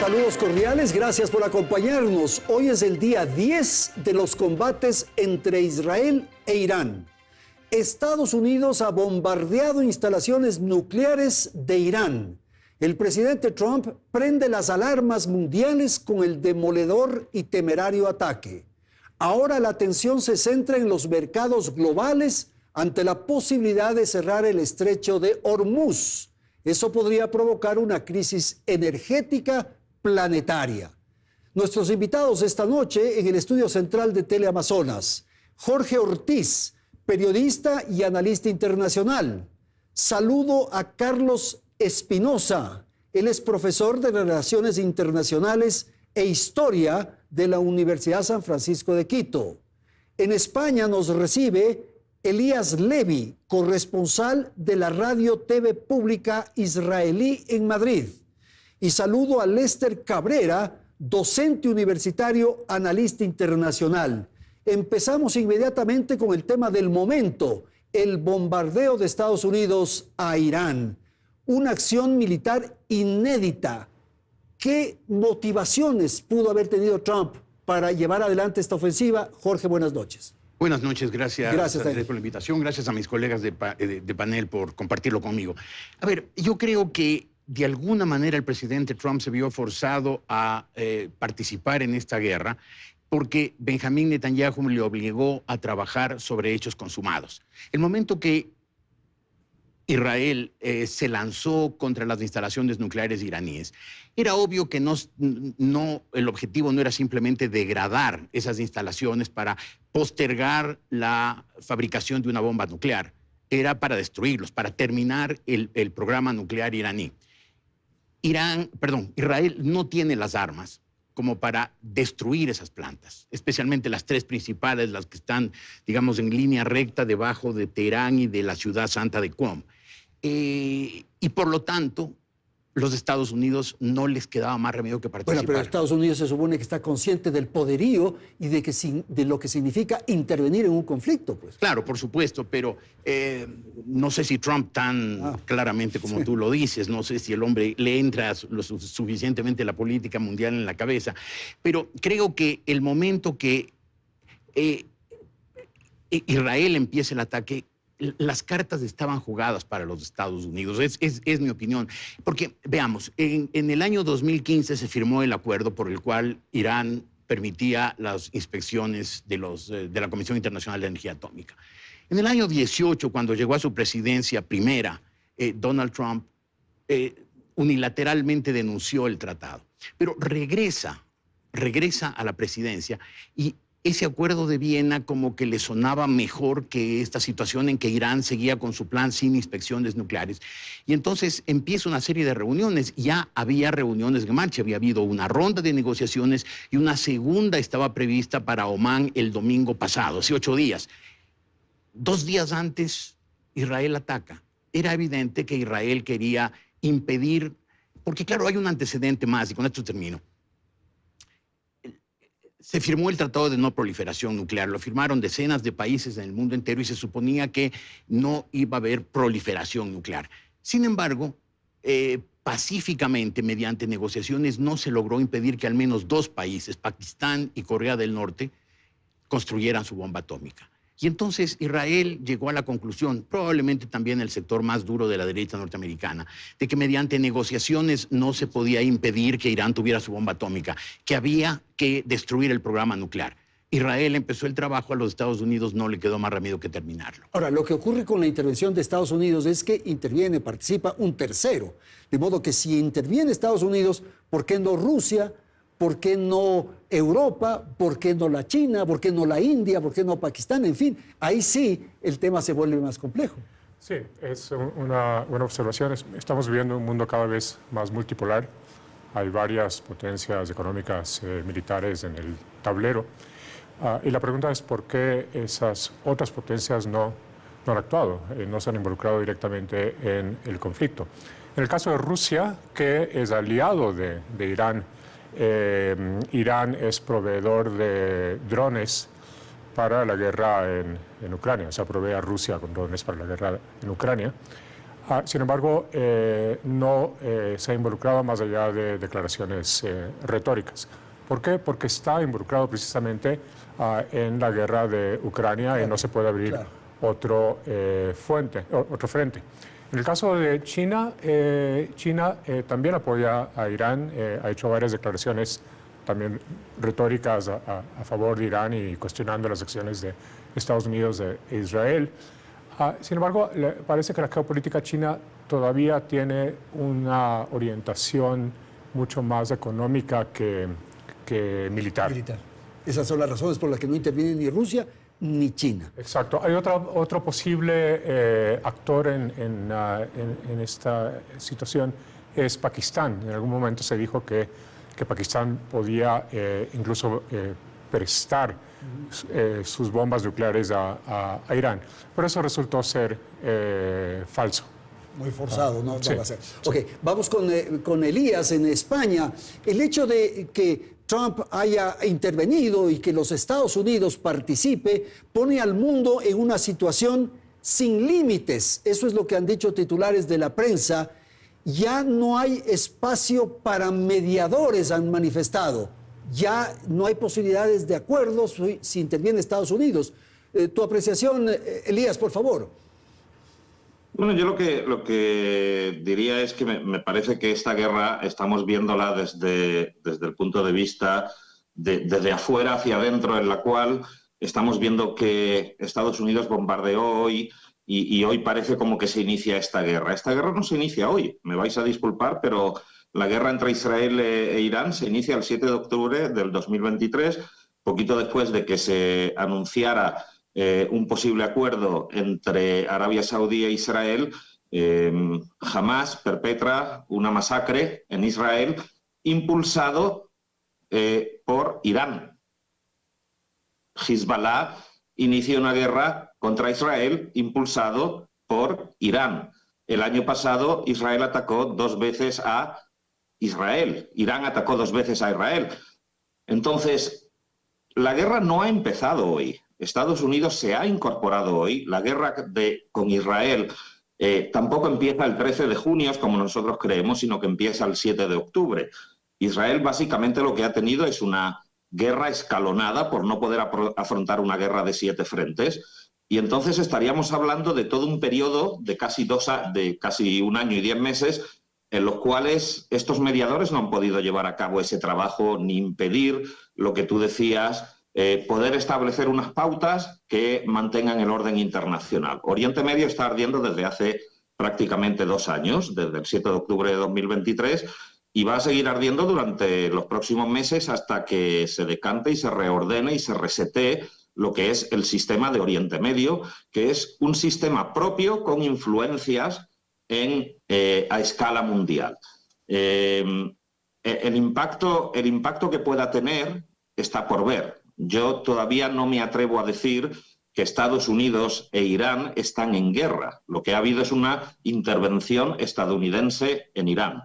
Saludos cordiales, gracias por acompañarnos. Hoy es el día 10 de los combates entre Israel e Irán. Estados Unidos ha bombardeado instalaciones nucleares de Irán. El presidente Trump prende las alarmas mundiales con el demoledor y temerario ataque. Ahora la atención se centra en los mercados globales ante la posibilidad de cerrar el estrecho de Hormuz. Eso podría provocar una crisis energética planetaria. Nuestros invitados esta noche en el estudio central de Teleamazonas: Jorge Ortiz, periodista y analista internacional. Saludo a Carlos Espinosa. Él es profesor de Relaciones Internacionales e Historia de la Universidad San Francisco de Quito. En España nos recibe Elías Levi, corresponsal de la Radio TV Pública Israelí en Madrid. Y saludo a Lester Cabrera, docente universitario, analista internacional. Empezamos inmediatamente con el tema del momento: el bombardeo de Estados Unidos a Irán. Una acción militar inédita. ¿Qué motivaciones pudo haber tenido Trump para llevar adelante esta ofensiva? Jorge, buenas noches. Buenas noches, gracias Andrés, por la invitación, gracias a mis colegas de panel por compartirlo conmigo. A ver, yo creo que de alguna manera el presidente Trump se vio forzado a participar en esta guerra porque Benjamín Netanyahu le obligó a trabajar sobre hechos consumados. El momento que Israel se lanzó contra las instalaciones nucleares iraníes, era obvio que el objetivo no era simplemente degradar esas instalaciones para postergar la fabricación de una bomba nuclear, era para destruirlos, para terminar el programa nuclear iraní. Israel no tiene las armas como para destruir esas plantas, especialmente las tres principales, las que están, digamos, en línea recta debajo de Teherán y de la ciudad santa de Qom. Y por lo tanto, los Estados Unidos no les quedaba más remedio que participar. Bueno, pero Estados Unidos se supone que está consciente del poderío y de lo que significa intervenir en un conflicto, pues. Claro, por supuesto, pero no sé si Trump tan claramente como tú lo dices, no sé si el hombre le entra suficientemente la política mundial en la cabeza, pero creo que el momento que Israel empiece el ataque, las cartas estaban jugadas para los Estados Unidos, es mi opinión. Porque, veamos, en el año 2015 se firmó el acuerdo por el cual Irán permitía las inspecciones de la Comisión Internacional de Energía Atómica. En el año 18, cuando llegó a su presidencia primera, Donald Trump unilateralmente denunció el tratado. Pero regresa a la presidencia y ese acuerdo de Viena como que le sonaba mejor que esta situación en que Irán seguía con su plan sin inspecciones nucleares. Y entonces empieza una serie de reuniones. Ya había reuniones en marcha, había habido una ronda de negociaciones y una segunda estaba prevista para Omán el domingo pasado, hace 8 días. 2 días antes, Israel ataca. Era evidente que Israel quería impedir, porque claro, hay un antecedente más, y con esto termino. Se firmó el Tratado de No Proliferación Nuclear, lo firmaron decenas de países en el mundo entero y se suponía que no iba a haber proliferación nuclear. Sin embargo, pacíficamente, mediante negociaciones, no se logró impedir que al menos 2 países, Pakistán y Corea del Norte, construyeran su bomba atómica. Y entonces Israel llegó a la conclusión, probablemente también el sector más duro de la derecha norteamericana, de que mediante negociaciones no se podía impedir que Irán tuviera su bomba atómica, que había que destruir el programa nuclear. Israel empezó el trabajo, a los Estados Unidos no le quedó más remedio que terminarlo. Ahora, lo que ocurre con la intervención de Estados Unidos es que participa un tercero. De modo que si interviene Estados Unidos, ¿por qué no Rusia? ¿Por qué no Europa? ¿Por qué no la China? ¿Por qué no la India? ¿Por qué no Pakistán? En fin, ahí sí el tema se vuelve más complejo. Sí, es una buena observación. Estamos viviendo un mundo cada vez más multipolar. Hay varias potencias económicas, militares en el tablero. Y la pregunta es por qué esas otras potencias no han actuado, no se han involucrado directamente en el conflicto. En el caso de Rusia, que es aliado de Irán, Irán es proveedor de drones para la guerra en Ucrania, o sea, provee a Rusia con drones para la guerra en Ucrania. Sin embargo, no se ha involucrado más allá de declaraciones retóricas. ¿Por qué? Porque está involucrado precisamente en la guerra de Ucrania y no se puede abrir otro frente. En el caso de China, China también apoya a Irán, ha hecho varias declaraciones también retóricas a favor de Irán y cuestionando las acciones de Estados Unidos e Israel. Sin embargo, parece que la geopolítica china todavía tiene una orientación mucho más económica que militar. Esas son las razones por las que no interviene ni Rusia ni China. Exacto. Hay otro posible actor en esta situación, es Pakistán. En algún momento se dijo que Pakistán podía incluso prestar sus bombas nucleares a Irán. Pero eso resultó ser falso. Muy forzado, ¿no? Sí. Va a ser. Ok, vamos con Elías en España. El hecho de que Trump haya intervenido y que los Estados Unidos participe pone al mundo en una situación sin límites. Eso es lo que han dicho titulares de la prensa. Ya no hay espacio para mediadores, han manifestado. Ya no hay posibilidades de acuerdos si interviene Estados Unidos. Tu apreciación, Elías, por favor. Bueno, yo lo que diría es que me parece que esta guerra estamos viéndola desde el punto de vista desde afuera hacia adentro, en la cual estamos viendo que Estados Unidos bombardeó hoy y hoy parece como que se inicia esta guerra. Esta guerra no se inicia hoy, me vais a disculpar, pero la guerra entre Israel e Irán se inicia el 7 de octubre del 2023, poquito después de que se anunciara un posible acuerdo entre Arabia Saudí e Israel. Hamás perpetra una masacre en Israel impulsado por Irán. Hezbollah inicia una guerra contra Israel impulsado por Irán. El año pasado Israel atacó 2 veces a Israel. Irán atacó 2 veces a Israel. Entonces, la guerra no ha empezado hoy. Estados Unidos se ha incorporado hoy. La guerra con Israel tampoco empieza el 13 de junio, como nosotros creemos, sino que empieza el 7 de octubre. Israel básicamente lo que ha tenido es una guerra escalonada por no poder afrontar una guerra de 7 frentes. Y entonces estaríamos hablando de todo un periodo de casi 1 año y 10 meses en los cuales estos mediadores no han podido llevar a cabo ese trabajo ni impedir lo que tú decías, poder establecer unas pautas que mantengan el orden internacional. Oriente Medio está ardiendo desde hace prácticamente 2 años, desde el 7 de octubre de 2023, y va a seguir ardiendo durante los próximos meses hasta que se decante y se reordene y se resetee lo que es el sistema de Oriente Medio, que es un sistema propio con influencias a escala mundial. El impacto que pueda tener está por ver. Yo todavía no me atrevo a decir que Estados Unidos e Irán están en guerra. Lo que ha habido es una intervención estadounidense en Irán.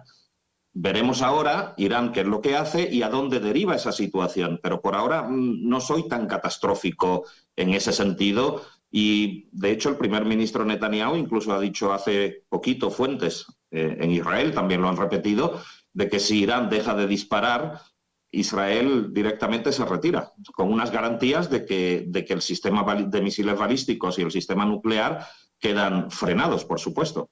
Veremos ahora Irán qué es lo que hace y a dónde deriva esa situación, pero por ahora no soy tan catastrófico en ese sentido. Y, de hecho, el primer ministro Netanyahu incluso ha dicho hace poquito, fuentes en Israel también lo han repetido, de que si Irán deja de disparar, Israel directamente se retira, con unas garantías de que el sistema de misiles balísticos y el sistema nuclear quedan frenados, por supuesto.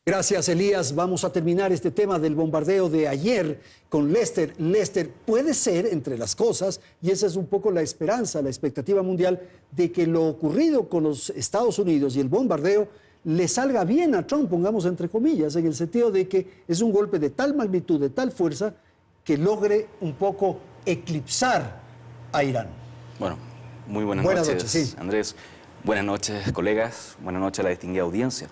Gracias, Elías. Vamos a terminar este tema del bombardeo de ayer con Lester. Lester, puede ser, entre las cosas, y esa es un poco la esperanza, la expectativa mundial, de que lo ocurrido con los Estados Unidos y el bombardeo le salga bien a Trump, pongamos entre comillas, en el sentido de que es un golpe de tal magnitud, de tal fuerza, que logre un poco eclipsar a Irán. Bueno, muy buenas noches, sí. Andrés. Buenas noches, colegas. Buenas noches a la distinguida audiencia.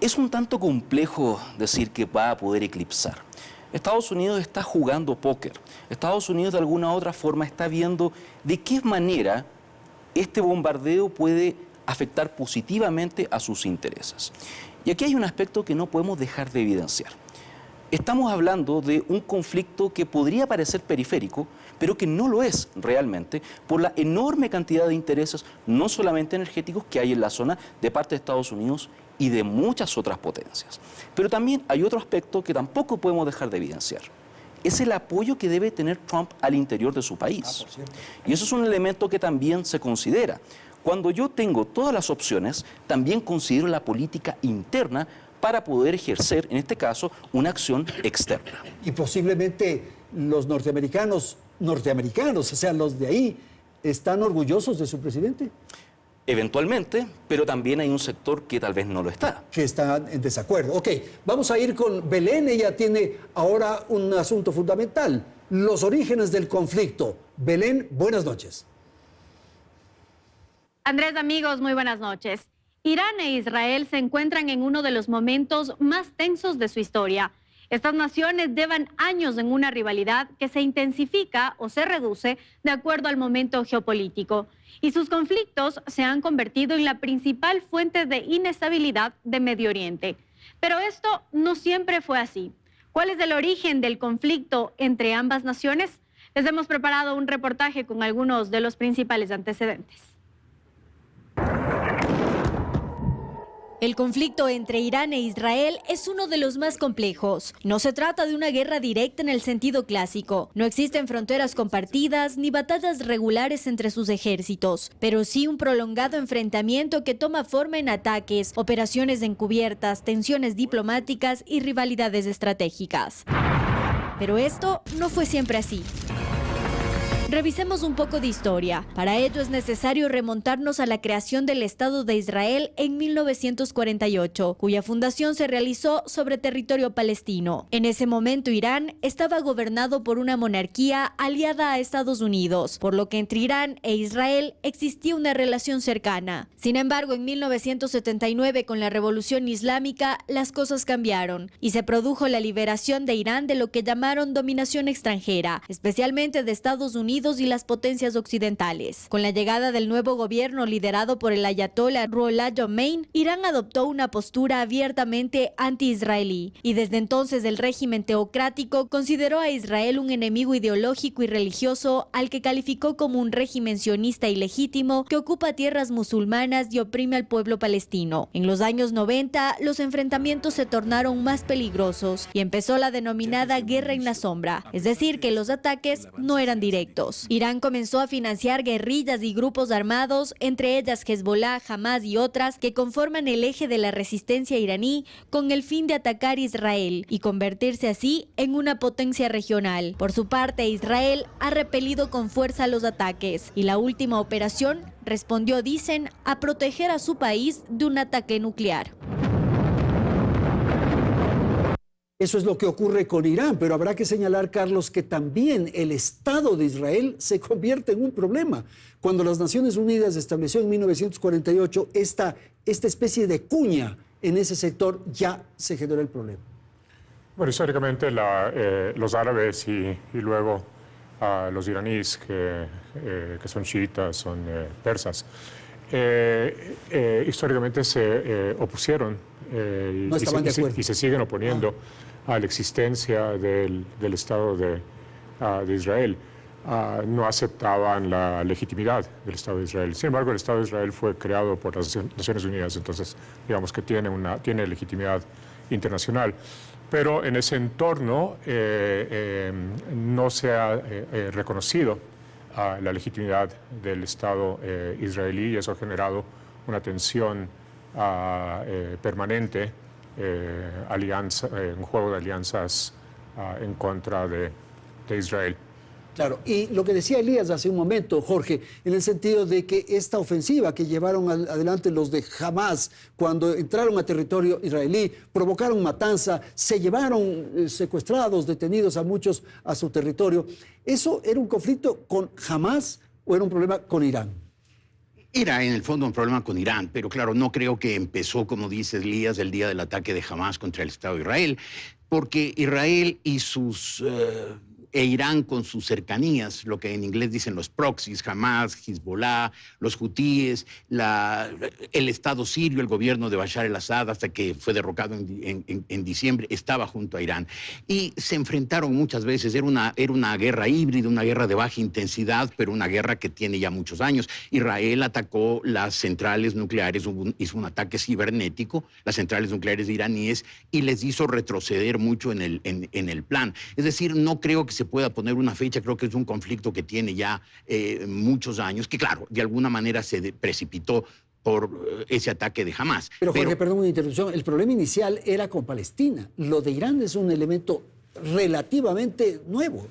Es un tanto complejo decir que va a poder eclipsar. Estados Unidos está jugando póker. Estados Unidos de alguna u otra forma está viendo de qué manera este bombardeo puede afectar positivamente a sus intereses. Y aquí hay un aspecto que no podemos dejar de evidenciar. Estamos hablando de un conflicto que podría parecer periférico, pero que no lo es realmente por la enorme cantidad de intereses, no solamente energéticos, que hay en la zona de parte de Estados Unidos y de muchas otras potencias. Pero también hay otro aspecto que tampoco podemos dejar de evidenciar. Es el apoyo que debe tener Trump al interior de su país. Y eso es un elemento que también se considera. Cuando yo tengo todas las opciones, también considero la política interna para poder ejercer, en este caso, una acción externa. Y posiblemente los norteamericanos, o sea, los de ahí, ¿están orgullosos de su presidente? Eventualmente, pero también hay un sector que tal vez no lo está. Que están en desacuerdo. Ok, vamos a ir con Belén. Ella tiene ahora un asunto fundamental, los orígenes del conflicto. Belén, buenas noches. Andrés, amigos, muy buenas noches. Irán e Israel se encuentran en uno de los momentos más tensos de su historia. Estas naciones llevan años en una rivalidad que se intensifica o se reduce de acuerdo al momento geopolítico. Y sus conflictos se han convertido en la principal fuente de inestabilidad de Medio Oriente. Pero esto no siempre fue así. ¿Cuál es el origen del conflicto entre ambas naciones? Les hemos preparado un reportaje con algunos de los principales antecedentes. El conflicto entre Irán e Israel es uno de los más complejos. No se trata de una guerra directa en el sentido clásico. No existen fronteras compartidas ni batallas regulares entre sus ejércitos, pero sí un prolongado enfrentamiento que toma forma en ataques, operaciones encubiertas, tensiones diplomáticas y rivalidades estratégicas. Pero esto no fue siempre así. Revisemos un poco de historia. Para ello es necesario remontarnos a la creación del Estado de Israel en 1948, cuya fundación se realizó sobre territorio palestino. En ese momento Irán estaba gobernado por una monarquía aliada a Estados Unidos, por lo que entre Irán e Israel existía una relación cercana. Sin embargo, en 1979, con la Revolución Islámica, las cosas cambiaron y se produjo la liberación de Irán de lo que llamaron dominación extranjera, especialmente de Estados Unidos y las potencias occidentales. Con la llegada del nuevo gobierno liderado por el ayatollah Ruhollah Khomeini, Irán adoptó una postura abiertamente anti-israelí y desde entonces el régimen teocrático consideró a Israel un enemigo ideológico y religioso al que calificó como un régimen sionista ilegítimo que ocupa tierras musulmanas y oprime al pueblo palestino. En los años 90, los enfrentamientos se tornaron más peligrosos y empezó la denominada guerra en la sombra, es decir, que los ataques no eran directos. Irán comenzó a financiar guerrillas y grupos armados, entre ellas Hezbollah, Hamas y otras, que conforman el eje de la resistencia iraní con el fin de atacar Israel y convertirse así en una potencia regional. Por su parte, Israel ha repelido con fuerza los ataques y la última operación respondió, dicen, a proteger a su país de un ataque nuclear. Eso es lo que ocurre con Irán, pero habrá que señalar, Carlos, que también el Estado de Israel se convierte en un problema. Cuando las Naciones Unidas estableció en 1948 esta especie de cuña en ese sector, ya se generó el problema. Bueno, históricamente los árabes y luego los iraníes, que son chiitas, son persas, históricamente se opusieron no estaban de acuerdo. Y se siguen oponiendo a la existencia del Estado de Israel. No aceptaban la legitimidad del Estado de Israel. Sin embargo, el Estado de Israel fue creado por las Naciones Unidas, entonces digamos que tiene legitimidad internacional. Pero en ese entorno no se ha reconocido la legitimidad del Estado israelí y eso ha generado una tensión permanente, un juego de alianzas en contra de Israel. Claro, y lo que decía Elías hace un momento, Jorge, en el sentido de que esta ofensiva que llevaron adelante los de Hamas cuando entraron a territorio israelí, provocaron matanza, se llevaron secuestrados, detenidos a muchos a su territorio. ¿Eso era un conflicto con Hamas o era un problema con Irán? Era en el fondo un problema con Irán, pero claro, no creo que empezó, como dice Elías, el día del ataque de Hamas contra el Estado de Israel, porque Israel y sus e Irán con sus cercanías, lo que en inglés dicen los proxies, Hamas, Hezbollah, los hutíes, el Estado sirio, el gobierno de Bashar al-Assad, hasta que fue derrocado en diciembre, estaba junto a Irán. Y se enfrentaron muchas veces, era una guerra híbrida, una guerra de baja intensidad, pero una guerra que tiene ya muchos años. Israel atacó las centrales nucleares, hizo un ataque cibernético, las centrales nucleares iraníes, y les hizo retroceder mucho en el plan. Es decir, no creo que se pueda poner una fecha, creo que es un conflicto que tiene ya muchos años, que claro, de alguna manera se precipitó por ese ataque de Hamas. Pero Jorge, perdón una interrupción, el problema inicial era con Palestina. Lo de Irán es un elemento relativamente nuevo.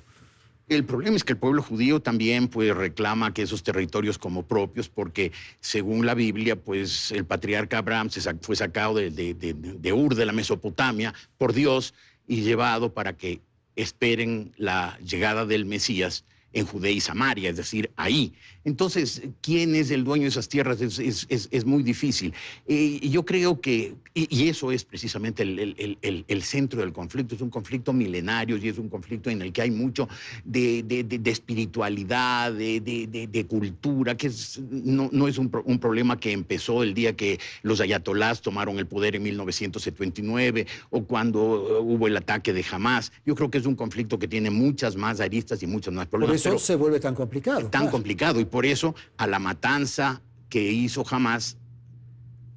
El problema es que el pueblo judío también pues, reclama que esos territorios como propios, porque según la Biblia, pues el patriarca Abraham fue sacado de Ur, de la Mesopotamia, por Dios y llevado para que esperen la llegada del Mesías en Judea y Samaria, es decir, ahí. Entonces, ¿quién es el dueño de esas tierras? Es muy difícil. Yo creo que, y eso es precisamente el centro del conflicto, es un conflicto milenario y es un conflicto en el que hay mucho de espiritualidad, de cultura, que no es un problema que empezó el día que los ayatolás tomaron el poder en 1979 o cuando hubo el ataque de Hamas. Yo creo que es un conflicto que tiene muchas más aristas y muchos más problemas. Por eso se vuelve tan complicado. Tan complicado, y por eso a la matanza que hizo Hamas,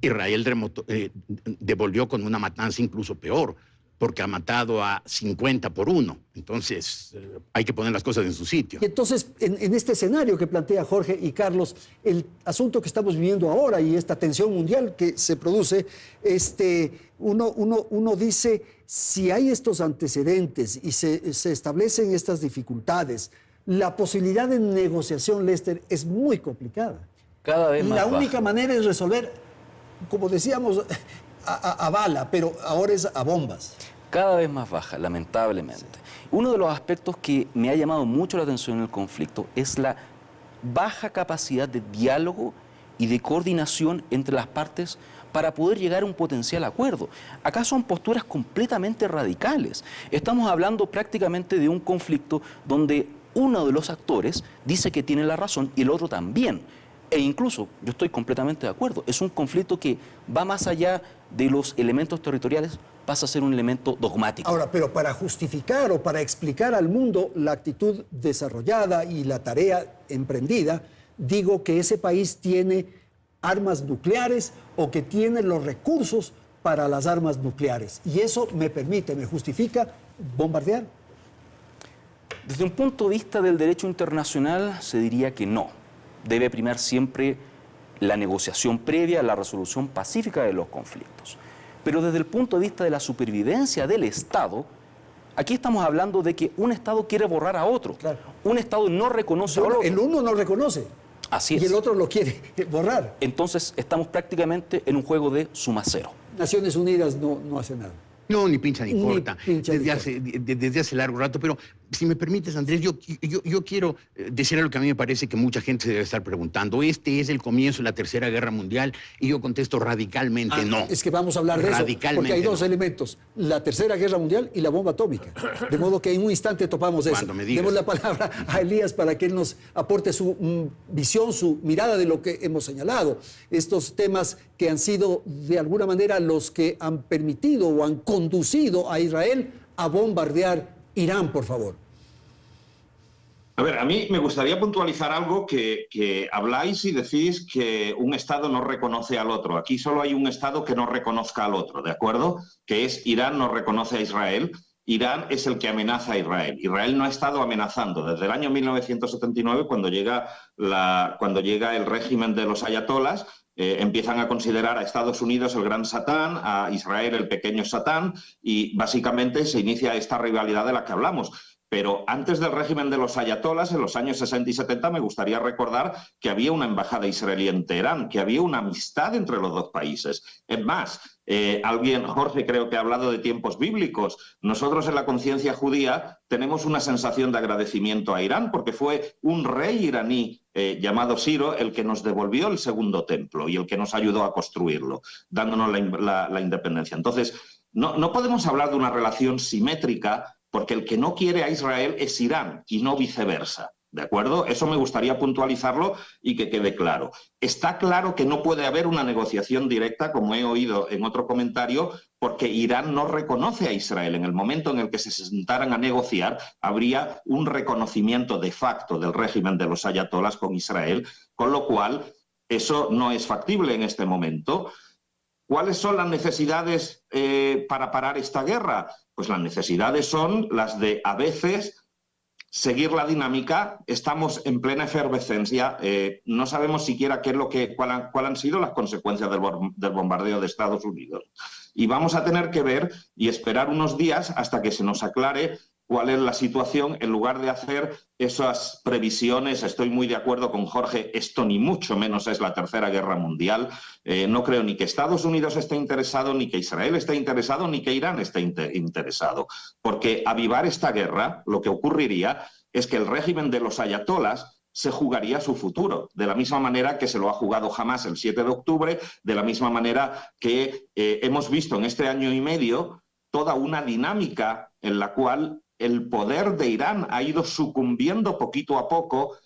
Israel devolvió con una matanza incluso peor, porque ha matado a 50 por 1. Entonces, hay que poner las cosas en su sitio. Y entonces, en este escenario que plantea Jorge y Carlos, el asunto que estamos viviendo ahora y esta tensión mundial que se produce, uno dice, si hay estos antecedentes y se establecen estas dificultades, la posibilidad de negociación, Lester, es muy complicada. Cada vez más La baja. única manera es resolver, como decíamos, a bala, pero ahora es a bombas. Cada vez más baja, lamentablemente. Uno de los aspectos que me ha llamado mucho la atención en el conflicto es la baja capacidad de diálogo y de coordinación entre las partes para poder llegar a un potencial acuerdo. Acá son posturas completamente radicales. Estamos hablando prácticamente de un conflicto donde uno de los actores dice que tiene la razón y el otro también. E incluso, yo estoy completamente de acuerdo, es un conflicto que va más allá de los elementos territoriales, pasa a ser un elemento dogmático. Ahora, pero para justificar o para explicar al mundo la actitud desarrollada y la tarea emprendida, digo que ese país tiene armas nucleares o que tiene los recursos para las armas nucleares. Y eso me justifica bombardear. Desde un punto de vista del derecho internacional, se diría que no. Debe primar siempre la negociación previa a la resolución pacífica de los conflictos. Pero desde el punto de vista de la supervivencia del Estado, aquí estamos hablando de que un Estado quiere borrar a otro. Claro. Un Estado no reconoce al otro. El uno no reconoce. Así es. Y el otro lo quiere borrar. Entonces estamos prácticamente en un juego de suma cero. Naciones Unidas no hace nada. No, ni pincha ni corta, desde desde hace largo rato. Pero si me permites, Andrés, yo quiero decir algo que a mí me parece que mucha gente se debe estar preguntando. ¿Este es el comienzo de la Tercera Guerra Mundial? Y yo contesto radicalmente no. Es que vamos a hablar de eso, porque hay dos elementos, la Tercera Guerra Mundial y la bomba atómica. De modo que en un instante topamos eso. Demos la palabra a Elías para que él nos aporte su visión, su mirada de lo que hemos señalado. Estos temas que han sido, de alguna manera, los que han permitido o han conducido a Israel a bombardear Irán, por favor. A ver, a mí me gustaría puntualizar algo que habláis y decís que un Estado no reconoce al otro. Aquí solo hay un Estado que no reconozca al otro, ¿de acuerdo? Que es Irán no reconoce a Israel. Irán es el que amenaza a Israel. Israel no ha estado amenazando desde el año 1979, cuando llega el régimen de los ayatolás. Empiezan a considerar a Estados Unidos el gran Satán, a Israel el pequeño Satán, y básicamente se inicia esta rivalidad de la que hablamos. Pero antes del régimen de los ayatolás, en los años 60 y 70, me gustaría recordar que había una embajada israelí en Teherán, que había una amistad entre los dos países. Es más, Jorge creo que ha hablado de tiempos bíblicos. Nosotros en la conciencia judía tenemos una sensación de agradecimiento a Irán, porque fue un rey iraní llamado Ciro el que nos devolvió el segundo templo y el que nos ayudó a construirlo, dándonos la independencia. Entonces, no podemos hablar de una relación simétrica, porque el que no quiere a Israel es Irán y no viceversa. ¿De acuerdo? Eso me gustaría puntualizarlo y que quede claro. Está claro que no puede haber una negociación directa, como he oído en otro comentario, porque Irán no reconoce a Israel. En el momento en el que se sentaran a negociar, habría un reconocimiento de facto del régimen de los ayatolás con Israel, con lo cual eso no es factible en este momento. ¿Cuáles son las necesidades para parar esta guerra? Pues las necesidades son las de, a veces, seguir la dinámica. Estamos en plena efervescencia, no sabemos siquiera cuáles han sido las consecuencias del bombardeo de Estados Unidos. Y vamos a tener que ver y esperar unos días hasta que se nos aclare cuál es la situación, en lugar de hacer esas previsiones. Estoy muy de acuerdo con Jorge, esto ni mucho menos es la Tercera Guerra Mundial. No creo ni que Estados Unidos esté interesado, ni que Israel esté interesado, ni que Irán esté interesado. Porque avivar esta guerra, lo que ocurriría es que el régimen de los ayatolás se jugaría su futuro, de la misma manera que se lo ha jugado Hamás el 7 de octubre, de la misma manera que hemos visto en este año y medio toda una dinámica en la cual el poder de Irán ha ido sucumbiendo poquito a poco,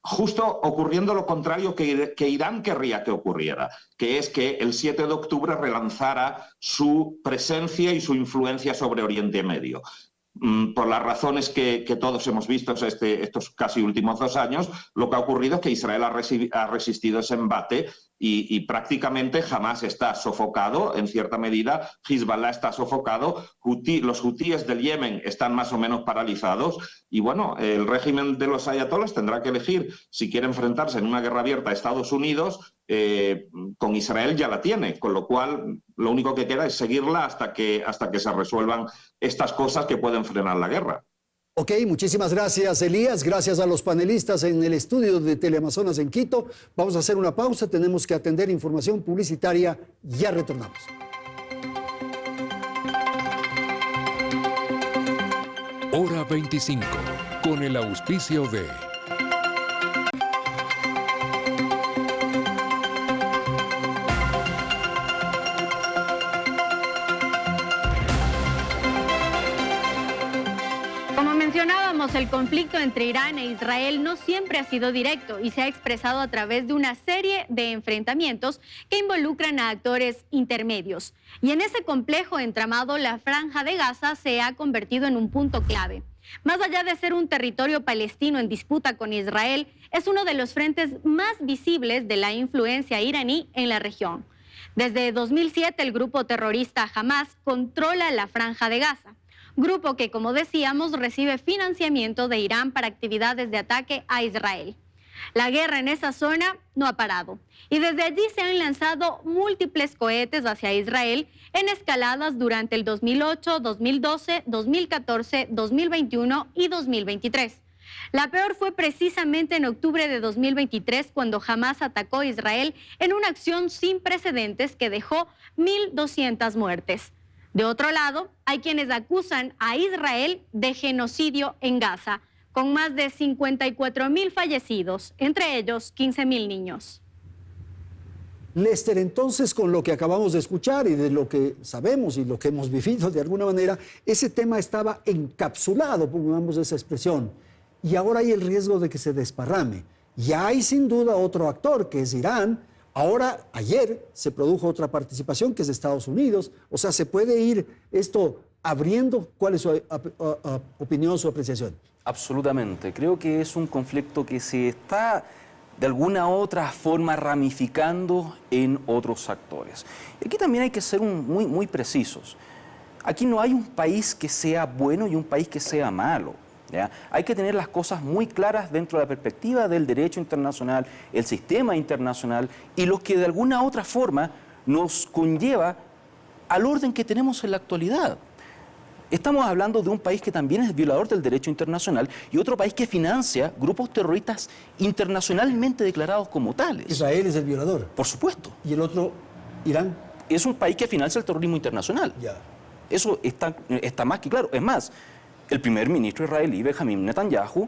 justo ocurriendo lo contrario que Irán querría que ocurriera, que es que el 7 de octubre relanzara su presencia y su influencia sobre Oriente Medio. Por las razones que todos hemos visto estos casi últimos 2 años, lo que ha ocurrido es que Israel ha resistido ese embate y prácticamente Hamás está sofocado, en cierta medida, Hezbollah está sofocado, los hutíes del Yemen están más o menos paralizados y bueno, el régimen de los ayatolás tendrá que elegir si quiere enfrentarse en una guerra abierta a Estados Unidos. Con Israel ya la tiene, con lo cual lo único que queda es seguirla hasta que se resuelvan estas cosas que pueden frenar la guerra. Ok, muchísimas gracias, Elías. Gracias a los panelistas en el estudio de Teleamazonas en Quito. Vamos a hacer una pausa, tenemos que atender información publicitaria. Ya retornamos. Hora 25, con el auspicio de... El conflicto entre Irán e Israel no siempre ha sido directo y se ha expresado a través de una serie de enfrentamientos que involucran a actores intermedios. Y en ese complejo entramado, la Franja de Gaza se ha convertido en un punto clave. Más allá de ser un territorio palestino en disputa con Israel, es uno de los frentes más visibles de la influencia iraní en la región. Desde 2007, el grupo terrorista Hamás controla la Franja de Gaza. Grupo que, como decíamos, recibe financiamiento de Irán para actividades de ataque a Israel. La guerra en esa zona no ha parado y desde allí se han lanzado múltiples cohetes hacia Israel en escaladas durante el 2008, 2012, 2014, 2021 y 2023. La peor fue precisamente en octubre de 2023 cuando Hamás atacó a Israel en una acción sin precedentes que dejó 1.200 muertes. De otro lado, hay quienes acusan a Israel de genocidio en Gaza, con más de 54.000 fallecidos, entre ellos 15.000 niños. Lester, entonces, con lo que acabamos de escuchar y de lo que sabemos y lo que hemos vivido de alguna manera, ese tema estaba encapsulado, pongamos esa expresión, y ahora hay el riesgo de que se desparrame. Ya hay sin duda otro actor, que es Irán. Ahora, ayer se produjo otra participación que es de Estados Unidos. O sea, ¿se puede ir esto abriendo? ¿Cuál es su opinión, su apreciación? Absolutamente. Creo que es un conflicto que se está de alguna otra forma ramificando en otros actores. Y aquí también hay que ser muy precisos. Aquí no hay un país que sea bueno y un país que sea malo. ¿Ya? Hay que tener las cosas muy claras dentro de la perspectiva del derecho internacional, el sistema internacional y lo que de alguna otra forma nos conlleva al orden que tenemos en la actualidad. Estamos hablando de un país que también es violador del derecho internacional y otro país que financia grupos terroristas internacionalmente declarados como tales. Israel es el violador. Por supuesto. ¿Y el otro, Irán? Es un país que financia el terrorismo internacional. Ya. Eso está más que claro. Es más, el primer ministro israelí, Benjamin Netanyahu,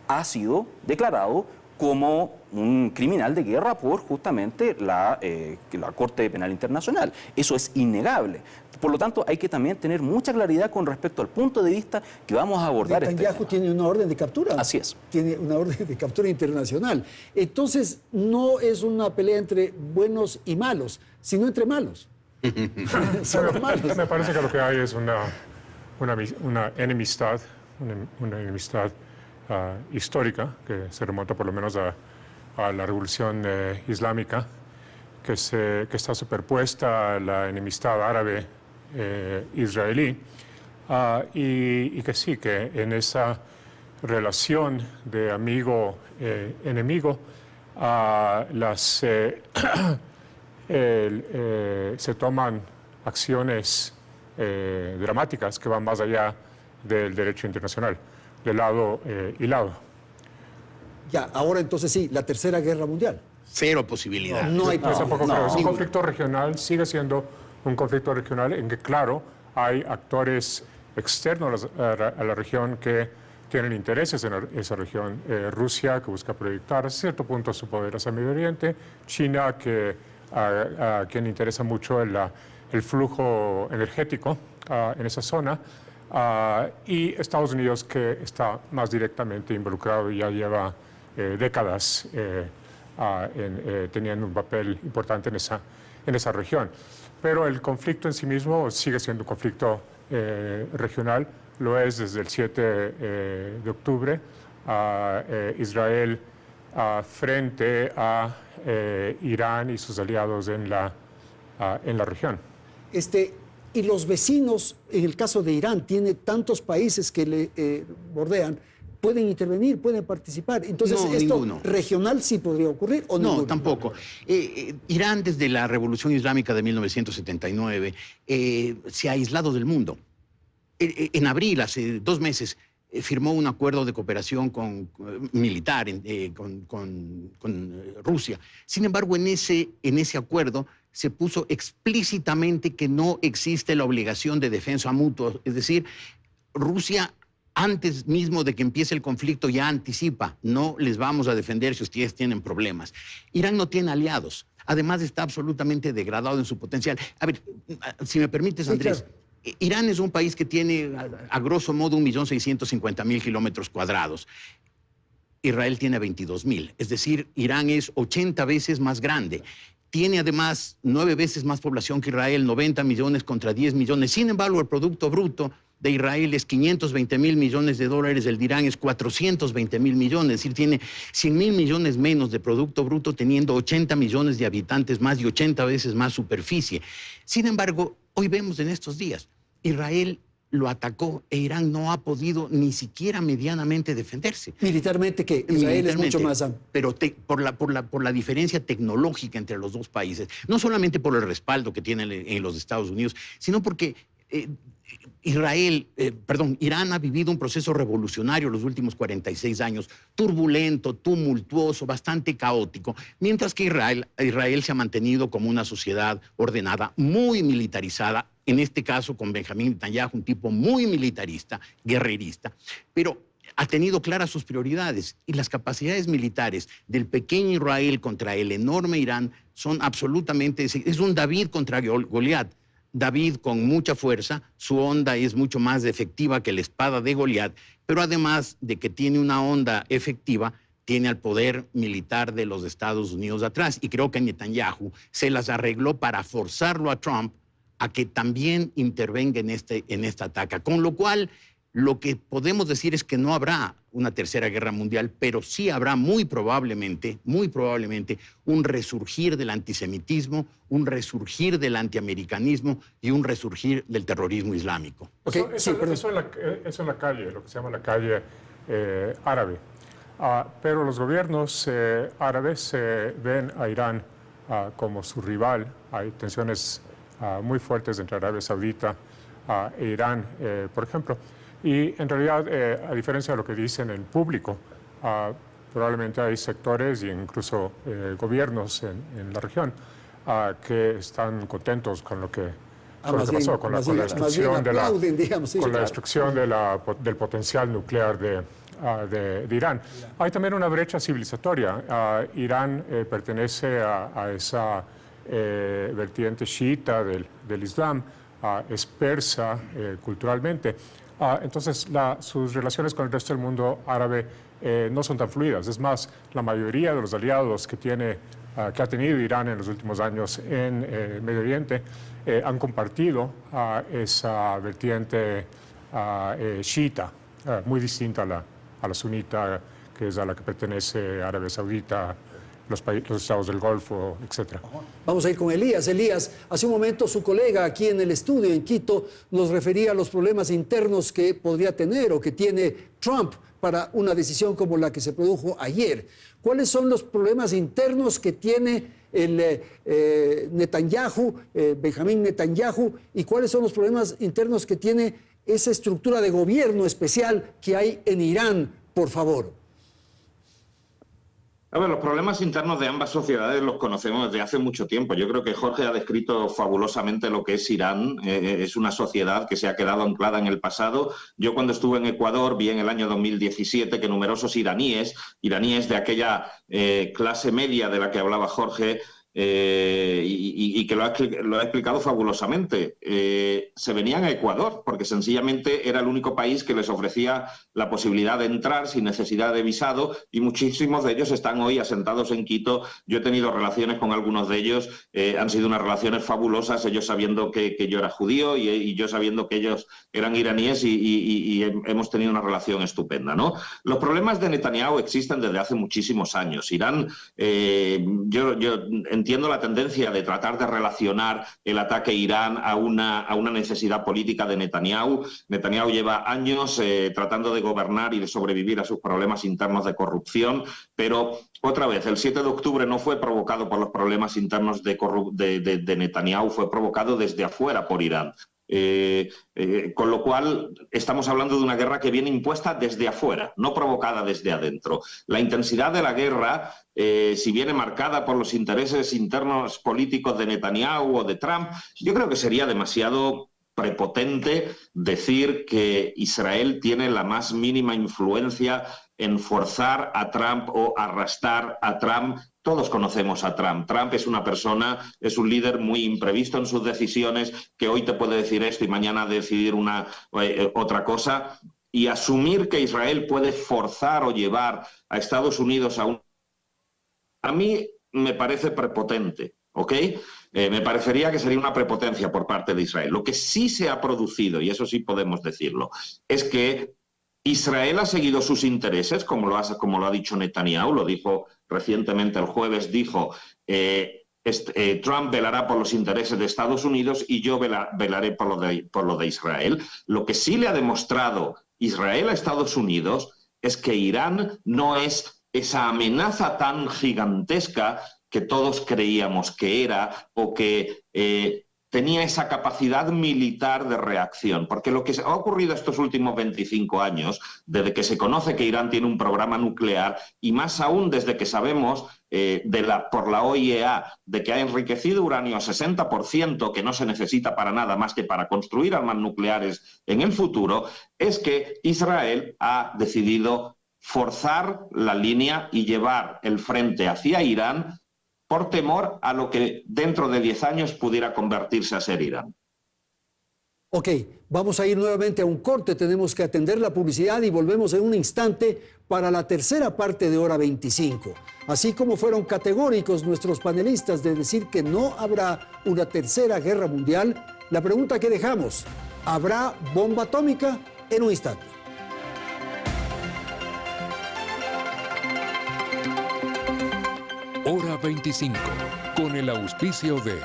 ha sido declarado como un criminal de guerra por justamente la Corte Penal Internacional. Eso es innegable. Por lo tanto, hay que también tener mucha claridad con respecto al punto de vista que vamos a abordar. Netanyahu tiene una orden de captura. Así es. Tiene una orden de captura internacional. Entonces, no es una pelea entre buenos y malos, sino entre malos. Son los malos. Me parece que lo que hay es una enemistad, histórica que se remonta por lo menos a la revolución islámica, que está superpuesta a la enemistad árabe-israelí, y que sí, que en esa relación de amigo-enemigo se toman acciones dramáticas que van más allá del derecho internacional, de lado y lado. Ya, ahora entonces sí, la Tercera Guerra Mundial. Cero posibilidad. No hay tampoco creo. Es un conflicto regional, sigue siendo un conflicto regional en que, claro, hay actores externos a la región que tienen intereses en esa región. Rusia, que busca proyectar a cierto punto su poder hacia Medio Oriente. China, a quien le interesa mucho el flujo energético en esa zona. Y Estados Unidos, que está más directamente involucrado y ya lleva décadas teniendo un papel importante en esa región. Pero el conflicto en sí mismo sigue siendo un conflicto regional, lo es desde el 7 de octubre. Israel frente a Irán y sus aliados en la región. Y los vecinos, en el caso de Irán, tiene tantos países que le bordean, pueden intervenir, pueden participar. Entonces, no, ¿esto ninguno. Regional sí podría ocurrir o no? No, tampoco. Irán, desde la Revolución Islámica de 1979, se ha aislado del mundo. En abril, hace 2 meses, firmó un acuerdo de cooperación militar con Rusia. Sin embargo, en ese acuerdo se puso explícitamente que no existe la obligación de defensa mutua. Es decir, Rusia, antes mismo de que empiece el conflicto, ya anticipa: no les vamos a defender si ustedes tienen problemas. Irán no tiene aliados. Además, está absolutamente degradado en su potencial. A ver, si me permites, Andrés. Sí, claro. Irán es un país que tiene, a grosso modo, 1.650.000 kilómetros cuadrados. Israel tiene 22.000. Es decir, Irán es 80 veces más grande. Tiene además 9 veces más población que Israel, 90 millones contra 10 millones. Sin embargo, el Producto Bruto de Israel es 520.000 millones de dólares, el de Irán es 420.000 millones. Es decir, tiene 100.000 millones menos de Producto Bruto, teniendo 80 millones de habitantes más y 80 veces más superficie. Sin embargo, hoy vemos en estos días, Israel lo atacó e Irán no ha podido ni siquiera medianamente defenderse. Militarmente, que Israel es mucho más amplio. Pero por la diferencia tecnológica entre los dos países, no solamente por el respaldo que tienen en los Estados Unidos, sino porque Irán ha vivido un proceso revolucionario los últimos 46 años, turbulento, tumultuoso, bastante caótico, mientras que Israel se ha mantenido como una sociedad ordenada, muy militarizada, en este caso con Benjamín Netanyahu, un tipo muy militarista, guerrerista, pero ha tenido claras sus prioridades, y las capacidades militares del pequeño Israel contra el enorme Irán son absolutamente, es un David contra Goliat. David con mucha fuerza, su honda es mucho más efectiva que la espada de Goliat, pero además de que tiene una honda efectiva, tiene al poder militar de los Estados Unidos atrás. Y creo que Netanyahu se las arregló para forzarlo a Trump a que también intervenga en esta ataque. Con lo cual, lo que podemos decir es que no habrá una tercera guerra mundial, pero sí habrá muy probablemente, un resurgir del antisemitismo, un resurgir del antiamericanismo y un resurgir del terrorismo islámico. Okay, eso en la calle, lo que se llama la calle árabe. Pero los gobiernos árabes ven a Irán como su rival. Hay tensiones muy fuertes entre Arabia Saudita e Irán, por ejemplo. Y en realidad, a diferencia de lo que dicen en público, probablemente hay sectores e incluso gobiernos en la región que están contentos con lo que pasó, con la destrucción del potencial nuclear de Irán. Hay también una brecha civilizatoria. Irán pertenece a esa vertiente chiita del Islam, es persa culturalmente. Entonces, sus relaciones con el resto del mundo árabe no son tan fluidas. Es más, la mayoría de los aliados que ha tenido Irán en los últimos años en Medio Oriente han compartido esa vertiente chiita, muy distinta a la sunita, que es a la que pertenece Arabia Saudita, los estados del Golfo, etc. Vamos a ir con Elías. Elías, hace un momento su colega aquí en el estudio en Quito nos refería a los problemas internos que podría tener o que tiene Trump para una decisión como la que se produjo ayer. ¿Cuáles son los problemas internos que tiene el Benjamín Netanyahu, y cuáles son los problemas internos que tiene esa estructura de gobierno especial que hay en Irán, por favor? A ver, los problemas internos de ambas sociedades los conocemos desde hace mucho tiempo. Yo creo que Jorge ha descrito fabulosamente lo que es Irán. Es una sociedad que se ha quedado anclada en el pasado. Yo cuando estuve en Ecuador vi en el año 2017 que numerosos iraníes de aquella clase media de la que hablaba Jorge, y que lo ha explicado fabulosamente, se venían a Ecuador porque sencillamente era el único país que les ofrecía la posibilidad de entrar sin necesidad de visado, y muchísimos de ellos están hoy asentados en Quito. Yo he tenido relaciones con algunos de ellos, han sido unas relaciones fabulosas, ellos sabiendo que yo era judío y yo sabiendo que ellos eran iraníes, y hemos tenido una relación estupenda, ¿no? Los problemas de Netanyahu existen desde hace muchísimos años. Irán, yo entiendo la tendencia de tratar de relacionar el ataque a Irán a una necesidad política de Netanyahu. Netanyahu lleva años tratando de gobernar y de sobrevivir a sus problemas internos de corrupción, pero otra vez, el 7 de octubre no fue provocado por los problemas internos de Netanyahu, fue provocado desde afuera por Irán. Con lo cual estamos hablando de una guerra que viene impuesta desde afuera, no provocada desde adentro. La intensidad de la guerra, si viene marcada por los intereses internos políticos de Netanyahu o de Trump, yo creo que sería demasiado prepotente decir que Israel tiene la más mínima influencia en forzar a Trump o arrastrar a Trump. Todos conocemos a Trump. Trump es una persona, es un líder muy imprevisto en sus decisiones, que hoy te puede decir esto y mañana decidir otra cosa. Y asumir que Israel puede forzar o llevar a Estados Unidos a mí me parece prepotente, ¿ok? Me parecería que sería una prepotencia por parte de Israel. Lo que sí se ha producido, y eso sí podemos decirlo, es que Israel ha seguido sus intereses, como lo ha dicho Netanyahu, lo dijo recientemente el jueves, dijo Trump velará por los intereses de Estados Unidos y yo velaré por lo de Israel. Lo que sí le ha demostrado Israel a Estados Unidos es que Irán no es esa amenaza tan gigantesca que todos creíamos que era, o que tenía esa capacidad militar de reacción. Porque lo que ha ocurrido estos últimos 25 años, desde que se conoce que Irán tiene un programa nuclear, y más aún desde que sabemos por la OIEA de que ha enriquecido uranio a 60%, que no se necesita para nada más que para construir armas nucleares en el futuro, es que Israel ha decidido forzar la línea y llevar el frente hacia Irán por temor a lo que dentro de 10 años pudiera convertirse a ser Irán. Ok, vamos a ir nuevamente a un corte, tenemos que atender la publicidad y volvemos en un instante para la tercera parte de Hora 25. Así como fueron categóricos nuestros panelistas de decir que no habrá una tercera guerra mundial, la pregunta que dejamos, ¿habrá bomba atómica? En un instante. Hora 25, con el auspicio de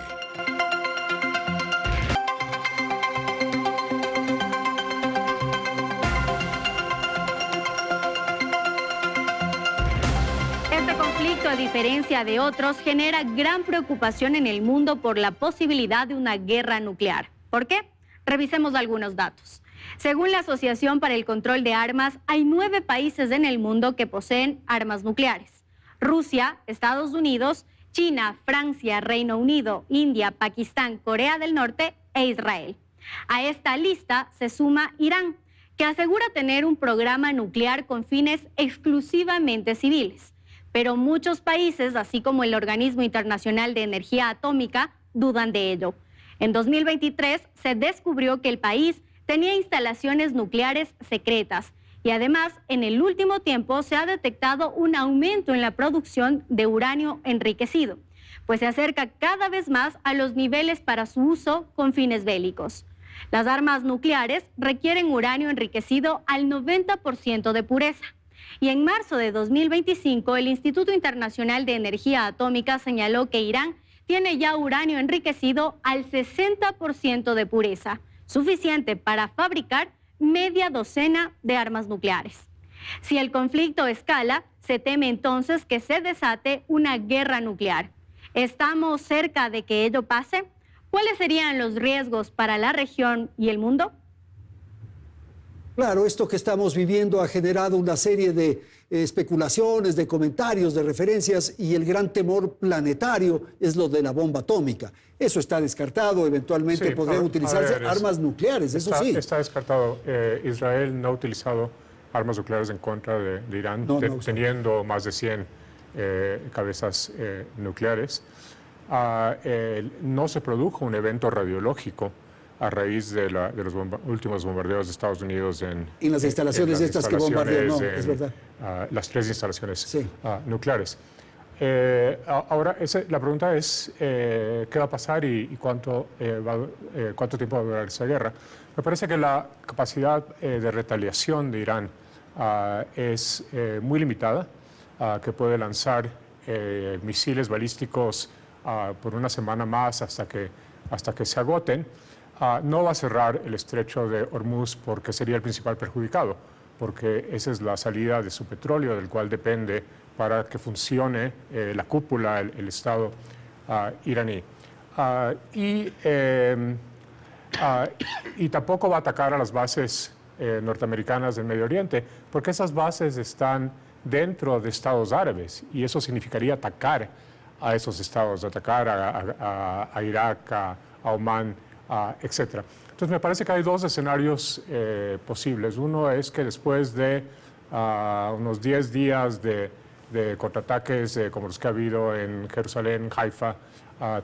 Este conflicto, a diferencia de otros, genera gran preocupación en el mundo por la posibilidad de una guerra nuclear. ¿Por qué? Revisemos algunos datos. Según la Asociación para el Control de Armas, hay 9 países en el mundo que poseen armas nucleares: Rusia, Estados Unidos, China, Francia, Reino Unido, India, Pakistán, Corea del Norte e Israel. A esta lista se suma Irán, que asegura tener un programa nuclear con fines exclusivamente civiles. Pero muchos países, así como el Organismo Internacional de Energía Atómica, dudan de ello. En 2023 se descubrió que el país tenía instalaciones nucleares secretas y además en el último tiempo se ha detectado un aumento en la producción de uranio enriquecido, pues se acerca cada vez más a los niveles para su uso con fines bélicos. Las armas nucleares requieren uranio enriquecido al 90% de pureza. Y en marzo de 2025, el Instituto Internacional de Energía Atómica señaló que Irán tiene ya uranio enriquecido al 60% de pureza, suficiente para fabricar media docena de armas nucleares. Si el conflicto escala, se teme entonces que se desate una guerra nuclear. ¿Estamos cerca de que ello pase? ¿Cuáles serían los riesgos para la región y el mundo? Claro, esto que estamos viviendo ha generado una serie de especulaciones, de comentarios, de referencias, y el gran temor planetario es lo de la bomba atómica. Eso está descartado, eventualmente Sí, podrían utilizarse armas nucleares, eso sí. Está descartado. Israel no ha utilizado armas nucleares en contra de Irán, teniendo más de 100 cabezas nucleares. No se produjo un evento radiológico a raíz de los últimos bombardeos de Estados Unidos en las instalaciones estas que bombardearon, no, es verdad. Las 3 instalaciones sí. Nucleares. Ahora, la pregunta es, ¿qué va a pasar y cuánto tiempo va a durar esa guerra? Me parece que la capacidad de retaliación de Irán es muy limitada, que puede lanzar misiles balísticos por una semana más hasta que se agoten. No va a cerrar el estrecho de Hormuz porque sería el principal perjudicado, porque esa es la salida de su petróleo, del cual depende para que funcione la cúpula, el Estado iraní. Y tampoco va a atacar a las bases norteamericanas del Medio Oriente, porque esas bases están dentro de estados árabes, y eso significaría atacar a esos estados, atacar a Irak, a Omán, etc. Entonces me parece que hay 2 escenarios posibles. Uno es que después de unos 10 días de contraataques como los que ha habido en Jerusalén, Haifa,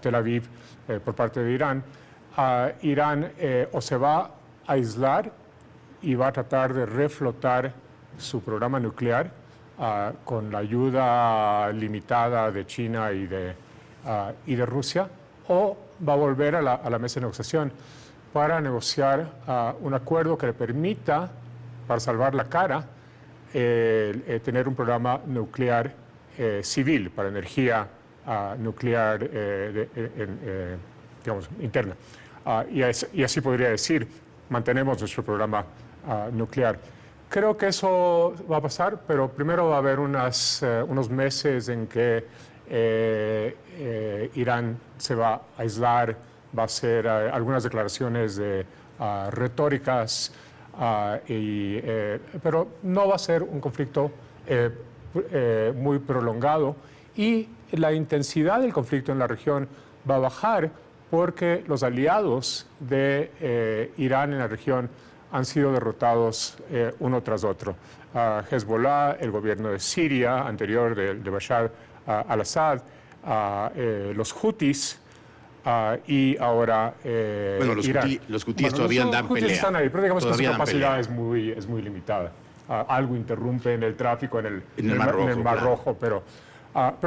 Tel Aviv, por parte de Irán, Irán o se va a aislar y va a tratar de reflotar su programa nuclear con la ayuda limitada de China y de Rusia, o va a volver a la mesa de negociación para negociar un acuerdo que le permita, para salvar la cara, tener un programa nuclear civil, para energía nuclear digamos, interna. Y así podría decir, mantenemos nuestro programa nuclear. Creo que eso va a pasar, pero primero va a haber unos meses en que Irán se va a aislar, va a hacer algunas declaraciones retóricas, pero no va a ser un conflicto muy prolongado, y la intensidad del conflicto en la región va a bajar porque los aliados de Irán en la región han sido derrotados uno tras otro. Hezbollah, el gobierno de Siria anterior de Bashar al-Assad, los Houthis y ahora bueno, Irán. Los Houthis todavía andan peleando. Los Houthis están ahí, pero digamos que su capacidad es muy limitada. Algo interrumpe en el tráfico en el Mar Rojo, pero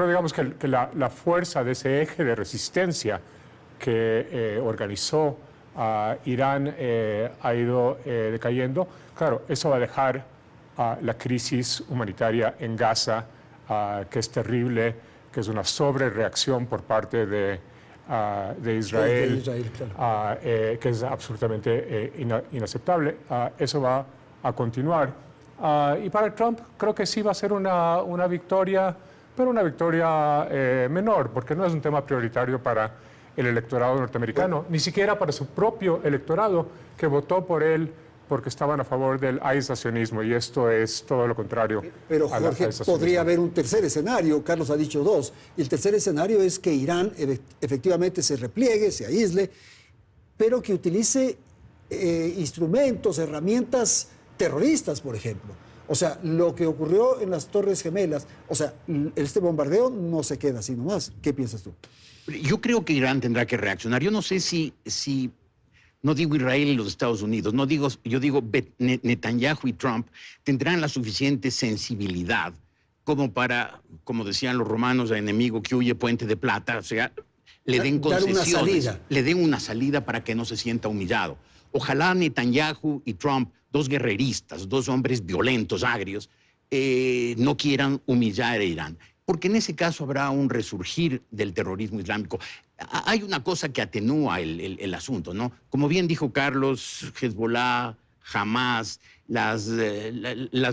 digamos que la fuerza de ese eje de resistencia que organizó Irán ha ido decayendo. Claro, eso va a dejar la crisis humanitaria en Gaza, que es terrible, que es una sobrereacción por parte de Israel, claro. Que es absolutamente inaceptable. Eso va a continuar. Y para Trump creo que sí va a ser una victoria, pero una victoria menor, porque no es un tema prioritario para el electorado norteamericano, ni siquiera para su propio electorado, que votó por él porque estaban a favor del aislacionismo, y esto es todo lo contrario. Pero Jorge, podría haber un tercer escenario. Carlos ha dicho 2, y el tercer escenario es que Irán efectivamente se repliegue, se aísle, pero que utilice instrumentos, herramientas terroristas, por ejemplo. O sea, lo que ocurrió en las Torres Gemelas, o sea, este bombardeo no se queda así nomás. ¿Qué piensas tú? Yo creo que Irán tendrá que reaccionar. Yo no sé si no digo Israel y los Estados Unidos, yo digo Netanyahu y Trump tendrán la suficiente sensibilidad como para, como decían los romanos, a enemigo que huye puente de plata, o sea, le den concesiones, le den una salida para que no se sienta humillado. Ojalá Netanyahu y Trump, dos guerreristas, dos hombres violentos, agrios, no quieran humillar a Irán, porque en ese caso habrá un resurgir del terrorismo islámico. Hay una cosa que atenúa el asunto, ¿no? Como bien dijo Carlos, Hezbollah, Hamas, las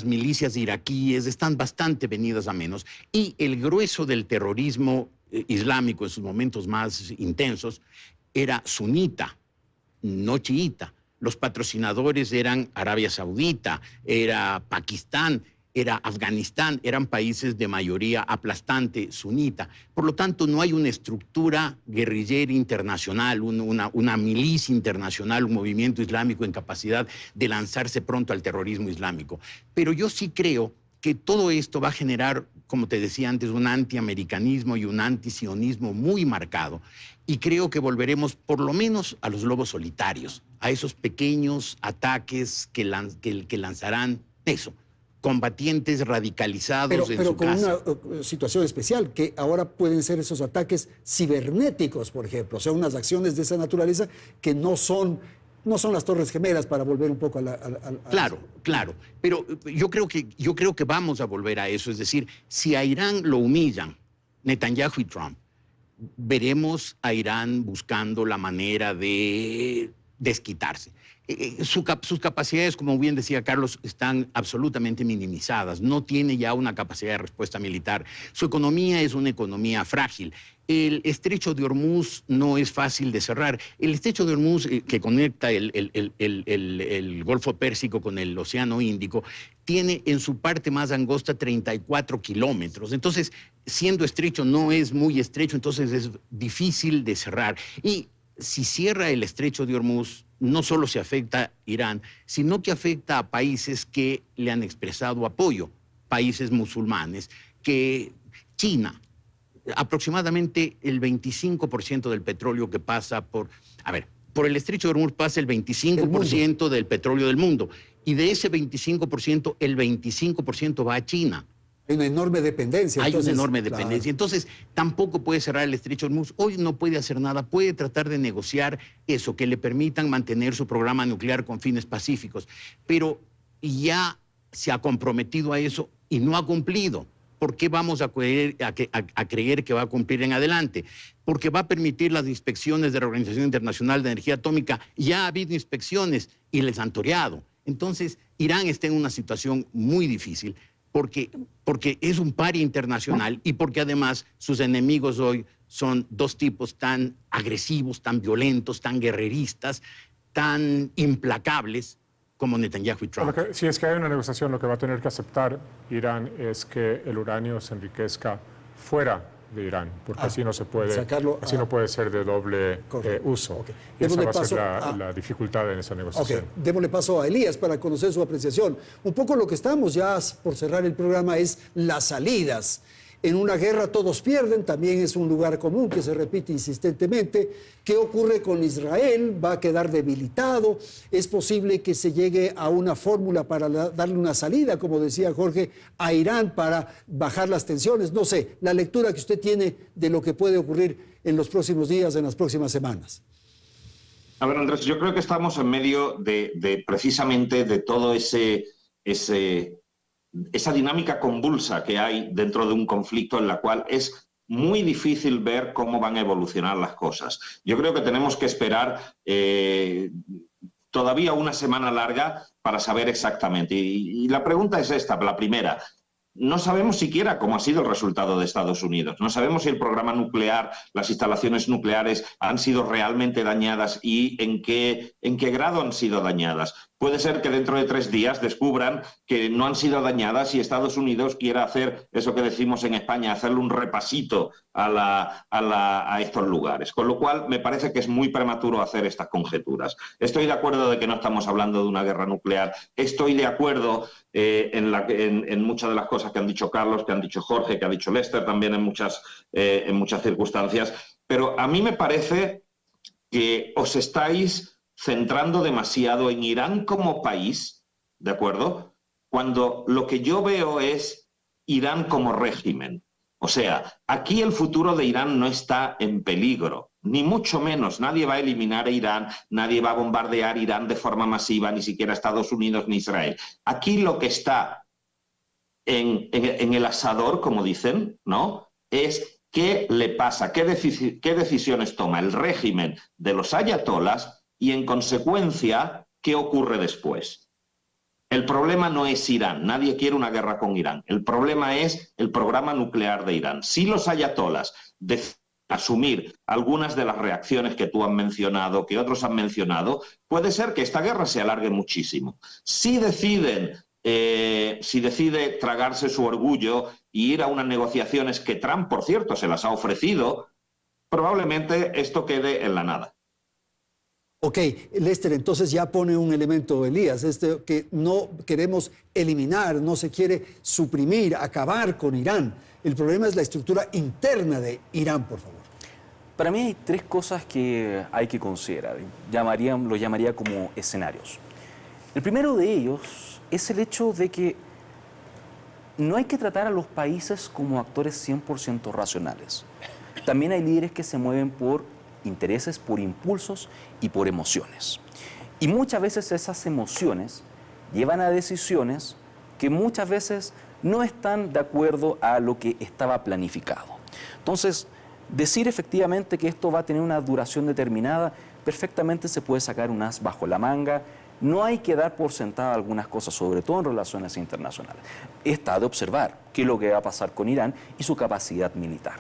milicias iraquíes están bastante venidas a menos, y el grueso del terrorismo islámico en sus momentos más intensos era sunita, no chiita. Los patrocinadores eran Arabia Saudita, era Pakistán, era Afganistán, eran países de mayoría aplastante sunita. Por lo tanto, no hay una estructura guerrillera internacional, una milicia internacional, un movimiento islámico en capacidad de lanzarse pronto al terrorismo islámico. Pero yo sí creo que todo esto va a generar, como te decía antes, un antiamericanismo y un antisionismo muy marcado. Y creo que volveremos por lo menos a los lobos solitarios, a esos pequeños ataques que lanzarán eso, combatientes radicalizados en su casa. Pero con una situación especial, que ahora pueden ser esos ataques cibernéticos, por ejemplo, o sea, unas acciones de esa naturaleza que no son las Torres Gemelas, para volver un poco a Claro, pero yo creo que vamos a volver a eso, es decir, si a Irán lo humillan Netanyahu y Trump, veremos a Irán buscando la manera de desquitarse. Sus capacidades, como bien decía Carlos, están absolutamente minimizadas. No tiene ya una capacidad de respuesta militar. Su economía es una economía frágil. El estrecho de Hormuz no es fácil de cerrar. El estrecho de Hormuz, que conecta el Golfo Pérsico con el Océano Índico, tiene en su parte más angosta 34 kilómetros. Entonces, siendo estrecho, no es muy estrecho, entonces es difícil de cerrar. Y si cierra el estrecho de Hormuz, no solo se afecta a Irán, sino que afecta a países que le han expresado apoyo, países musulmanes, que China, aproximadamente el 25% del petróleo que pasa por el estrecho de Hormuz pasa el 25% del petróleo del mundo, y de ese 25%, el 25% va a China. Hay una enorme dependencia. Hay una enorme dependencia. Claro. Entonces, tampoco puede cerrar el estrecho de Hormuz. Hoy no puede hacer nada. Puede tratar de negociar eso, que le permitan mantener su programa nuclear con fines pacíficos. Pero ya se ha comprometido a eso y no ha cumplido. ¿Por qué vamos a creer que va a cumplir en adelante? Porque va a permitir las inspecciones de la Organización Internacional de Energía Atómica. Ya ha habido inspecciones y les han toreado. Entonces, Irán está en una situación muy difícil, porque es un paria internacional y porque además sus enemigos hoy son dos tipos tan agresivos, tan violentos, tan guerreristas, tan implacables como Netanyahu y Trump. Si es que hay una negociación, lo que va a tener que aceptar Irán es que el uranio se enriquezca fuera de Irán, porque así no se puede, no puede ser de doble uso. Okay. Y esa va a ser la dificultad en esa negociación. Okay. Démosle paso a Elías para conocer su apreciación. Un poco lo que estamos ya por cerrar el programa es las salidas. En una guerra todos pierden, también es un lugar común que se repite insistentemente. ¿Qué ocurre con Israel? ¿Va a quedar debilitado? ¿Es posible que se llegue a una fórmula para darle una salida, como decía Jorge, a Irán para bajar las tensiones? No sé, la lectura que usted tiene de lo que puede ocurrir en los próximos días, en las próximas semanas. A ver, Andrés, yo creo que estamos en medio de precisamente de todo esa dinámica convulsa que hay dentro de un conflicto en la cual es muy difícil ver cómo van a evolucionar las cosas. Yo creo que tenemos que esperar todavía una semana larga para saber exactamente. Y la pregunta es esta, la primera. No sabemos siquiera cómo ha sido el resultado de Estados Unidos. No sabemos si el programa nuclear, las instalaciones nucleares han sido realmente dañadas y en qué grado han sido dañadas. Puede ser que dentro de 3 días descubran que no han sido dañadas y Estados Unidos quiera hacer eso que decimos en España, hacerle un repasito a estos lugares. Con lo cual, me parece que es muy prematuro hacer estas conjeturas. Estoy de acuerdo de que no estamos hablando de una guerra nuclear. Estoy de acuerdo en muchas de las cosas que han dicho Carlos, que han dicho Jorge, que ha dicho Lester también en muchas circunstancias. Pero a mí me parece que os estáis centrando demasiado en Irán como país, ¿de acuerdo? Cuando lo que yo veo es Irán como régimen. O sea, aquí el futuro de Irán no está en peligro, ni mucho menos. Nadie va a eliminar a Irán, nadie va a bombardear Irán de forma masiva, ni siquiera Estados Unidos ni Israel. Aquí lo que está en el asador, como dicen, ¿no?, es qué le pasa, qué decisiones toma el régimen de los ayatolás y, en consecuencia, qué ocurre después. El problema no es Irán, nadie quiere una guerra con Irán. El problema es el programa nuclear de Irán. Si los ayatolás deciden asumir algunas de las reacciones que tú has mencionado, que otros han mencionado, puede ser que esta guerra se alargue muchísimo. Si decide tragarse su orgullo y ir a unas negociaciones que Trump, por cierto, se las ha ofrecido, probablemente esto quede en la nada. Ok, Lester, entonces ya pone un elemento, Elías, que no queremos eliminar, no se quiere suprimir, acabar con Irán. El problema es la estructura interna de Irán, por favor. Para mí hay 3 cosas que hay que considerar. Lo llamaría como escenarios. El primero de ellos es el hecho de que no hay que tratar a los países como actores 100% racionales. También hay líderes que se mueven por intereses, por impulsos y por emociones. Y muchas veces esas emociones llevan a decisiones que muchas veces no están de acuerdo a lo que estaba planificado. Entonces, decir efectivamente que esto va a tener una duración determinada, perfectamente se puede sacar un as bajo la manga. No hay que dar por sentada algunas cosas, sobre todo en relaciones internacionales. Está de observar qué es lo que va a pasar con Irán y su capacidad militar.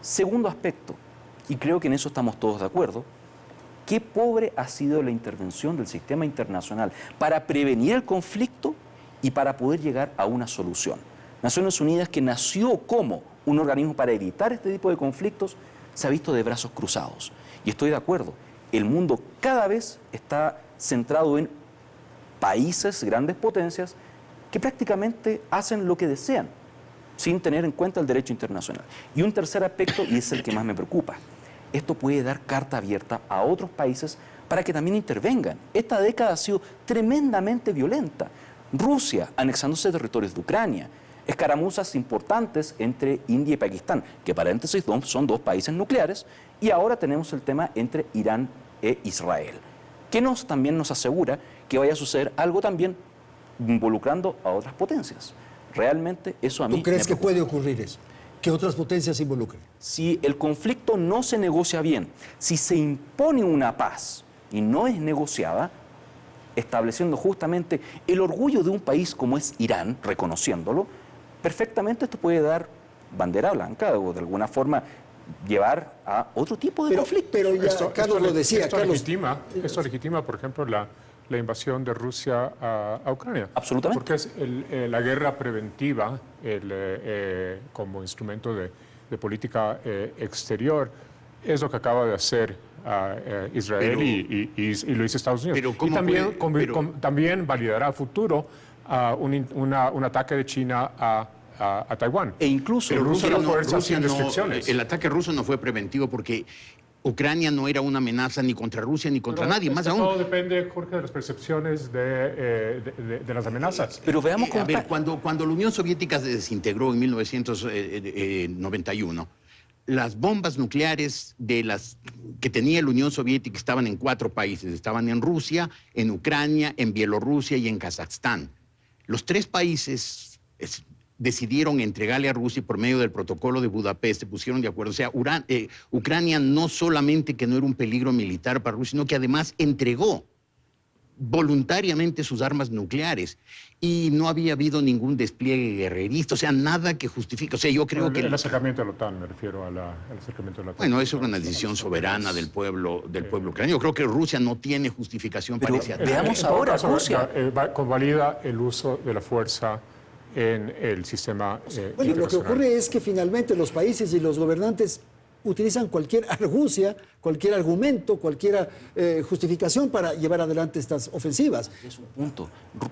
Segundo aspecto, y creo que en eso estamos todos de acuerdo, qué pobre ha sido la intervención del sistema internacional para prevenir el conflicto y para poder llegar a una solución. Naciones Unidas, que nació como un organismo para evitar este tipo de conflictos, se ha visto de brazos cruzados. Y estoy de acuerdo, el mundo cada vez está centrado en países, grandes potencias, que prácticamente hacen lo que desean, sin tener en cuenta el derecho internacional. Y un tercer aspecto, y es el que más me preocupa, esto puede dar carta abierta a otros países para que también intervengan. Esta década ha sido tremendamente violenta. Rusia anexándose territorios de Ucrania, escaramuzas importantes entre India y Pakistán, que paréntesis son 2 países nucleares, y ahora tenemos el tema entre Irán e Israel, que también nos asegura que vaya a suceder algo también involucrando a otras potencias. Realmente eso a mí me preocupa. ¿Tú crees que puede ocurrir eso? Que otras potencias se involucren. Si el conflicto no se negocia bien, si se impone una paz y no es negociada, estableciendo justamente el orgullo de un país como es Irán, reconociéndolo, perfectamente esto puede dar bandera blanca o de alguna forma llevar a otro tipo de conflicto. Pero ya Carlos lo decía. Esto legitima, por ejemplo, la invasión de Rusia a Ucrania. Absolutamente. Porque es la guerra preventiva como instrumento de política exterior. Es lo que acaba de hacer Israel y lo hizo Estados Unidos. Pero y también validará a futuro un ataque de China a Taiwán. E incluso el ataque ruso no fue preventivo porque Ucrania no era una amenaza ni contra Rusia ni contra nadie, más aún. Todo depende, Jorge, de las percepciones de las amenazas. Pero veamos cómo... A ver, cuando la Unión Soviética se desintegró en 1991, las bombas nucleares que tenía la Unión Soviética estaban en 4 países. Estaban en Rusia, en Ucrania, en Bielorrusia y en Kazajstán. Los 3 países decidieron entregarle a Rusia por medio del protocolo de Budapest, se pusieron de acuerdo. O sea, Ucrania no solamente que no era un peligro militar para Rusia, sino que además entregó voluntariamente sus armas nucleares y no había habido ningún despliegue guerrerista, o sea, nada que justifique. O sea, yo creo que... El acercamiento a la OTAN, me refiero al acercamiento a la OTAN. Bueno, eso es una decisión soberana del pueblo ucraniano. Yo creo que Rusia no tiene justificación para ese ataque. Veamos ahora, Rusia. Convalida el uso de la fuerza en el sistema Bueno, lo que ocurre es que finalmente los países y los gobernantes utilizan cualquier argucia, cualquier argumento, cualquier justificación para llevar adelante estas ofensivas. Es un punto.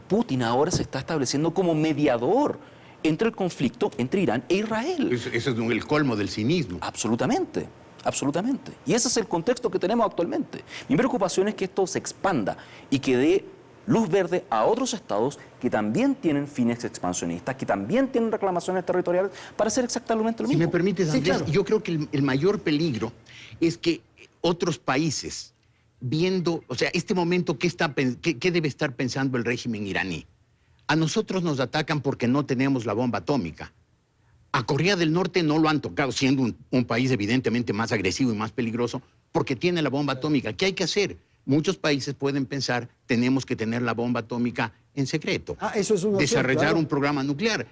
Putin ahora se está estableciendo como mediador entre el conflicto entre Irán e Israel. Eso es el colmo del cinismo. Absolutamente, absolutamente. Y ese es el contexto que tenemos actualmente. Mi preocupación es que esto se expanda y que dé luz verde a otros estados que también tienen fines expansionistas, que también tienen reclamaciones territoriales para hacer exactamente lo mismo. Si me permites, Andrés, claro. yo creo que el mayor peligro es que otros países, viendo, o sea, este momento, ¿qué debe estar pensando el régimen iraní? A nosotros nos atacan porque no tenemos la bomba atómica. A Corea del Norte no lo han tocado, siendo un país evidentemente más agresivo y más peligroso, porque tiene la bomba atómica. ¿Qué hay que hacer? Muchos países pueden pensar, tenemos que tener la bomba atómica en secreto. Eso es una opción, desarrollar claro. un programa nuclear.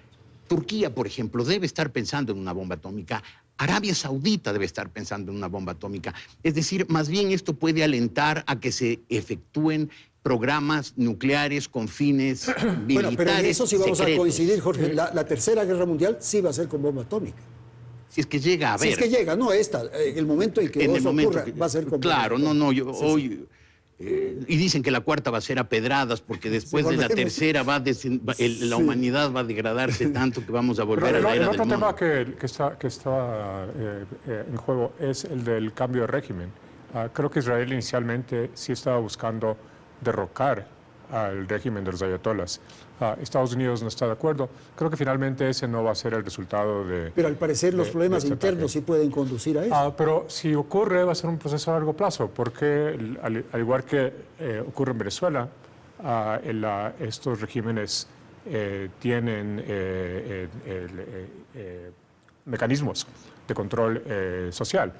Turquía, por ejemplo, debe estar pensando en una bomba atómica. Arabia Saudita debe estar pensando en una bomba atómica. Es decir, más bien esto puede alentar a que se efectúen programas nucleares con fines militares. Bueno, pero en eso sí vamos secretos. a coincidir, Jorge. La Tercera Guerra Mundial sí va a ser con bomba atómica. Si es que llega a haber. Si es que llega, no esta, el momento en que eso ocurra, va a ser con Claro, bomba atómica. hoy... y dicen que la cuarta va a ser a pedradas porque después de la tercera la humanidad va a degradarse tanto que vamos a volver a la era el del otro mono. tema que está en juego es el del cambio de régimen. Creo que Israel inicialmente sí estaba buscando derrocar al régimen de los ayatolás. Estados Unidos no está de acuerdo. Creo que finalmente ese no va a ser el resultado de... Pero al parecer los problemas este internos ataque. sí pueden conducir a eso. Pero si ocurre va a ser un proceso a largo plazo, porque al igual que ocurre en Venezuela, estos regímenes tienen mecanismos de control social.